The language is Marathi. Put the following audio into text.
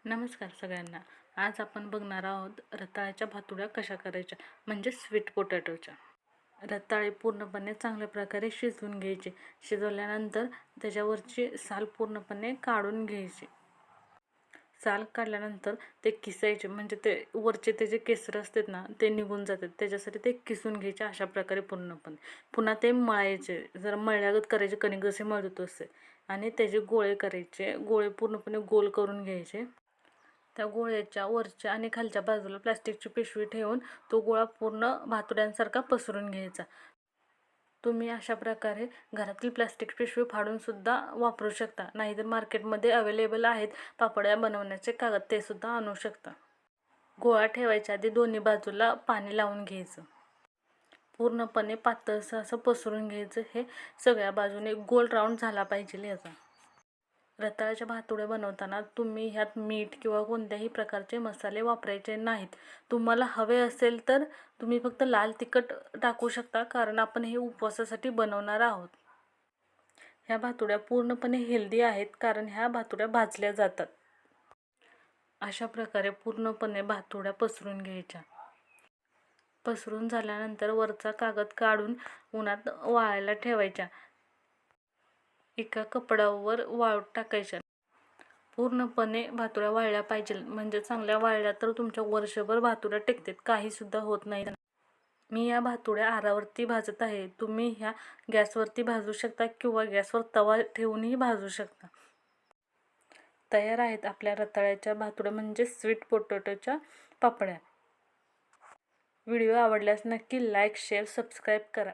नमस्कार सगळ्यांना. आज आपण बघणार आहोत रताळ्याच्या भातुड्या कशा करायच्या, म्हणजे स्वीट पोटॅटोच्या. रताळे पूर्णपणे चांगल्या प्रकारे शिजवून घ्यायचे. शिजवल्यानंतर त्याच्यावरची साल पूर्णपणे काढून घ्यायची. साल काढल्यानंतर ते किसायचे, म्हणजे ते वरचे ते जे केसर असतात ना ते निघून जातात. त्याच्यासाठी ते किसून घ्यायचे अशा प्रकारे पूर्णपणे. पुन्हा ते मळायचे, जरा मळल्यागत करायचे, कणिक जसे मळतो तसे. आणि त्याचे गोळे करायचे. गोळे पूर्णपणे गोल करून घ्यायचे. त्या गोळ्याच्या वरच्या आणि खालच्या बाजूला प्लास्टिकची पिशवी ठेवून तो गोळा पूर्ण भातुड्यांसारखा पसरून घ्यायचा. तुम्ही अशा प्रकारे घरातील प्लास्टिक पिशवी फाडून सुद्धा वापरू शकता, नाहीतर मार्केटमध्ये अवेलेबल आहेत पापड्या बनवण्याचे कागद, ते सुद्धा आणू शकता. गोळा ठेवायच्या आधी दोन्ही बाजूला पाणी लावून घ्यायचं. पूर्णपणे पातळसं असं पसरून घ्यायचं. हे सगळ्या बाजूने गोल राऊंड झाला पाहिजे याचा. रताळ्याच्या भातुड्या बनवताना तुम्ही ह्यात मीठ किंवा कोणत्याही प्रकारचे मसाले वापरायचे नाहीत. तुम्हाला हवे असेल तर तुम्ही फक्त लाल तिखट टाकू शकता, कारण आपण हे उपवासासाठी बनवणार आहोत. ह्या भातुड्या पूर्णपणे हेल्दी आहेत, कारण ह्या भातुड्या भाजल्या जातात. अशा प्रकारे पूर्णपणे भातुड्या पसरून घ्यायच्या. पसरून झाल्यानंतर वरचा कागद काढून उन्हात वाळायला ठेवायच्या. एका कपड्यावर वाळू टाकायच्या. पूर्णपणे भातुड्या वाळल्या पाहिजे, म्हणजे चांगल्या वाळल्या तर तुमच्या वर्षभर भातुड्या टिकतात, काही सुद्धा होत नाही. मी या भातुड्या आरावरती भाजत आहे. तुम्ही ह्या गॅसवरती भाजू शकता किंवा गॅसवर तवा ठेवूनही भाजू शकता. तयार आहेत आपल्या रताळ्याच्या भातुड्या, म्हणजे स्वीट पोटॅटोच्या पापड्या. व्हिडिओ आवडल्यास नक्की लाईक, शेअर, सबस्क्राईब करा.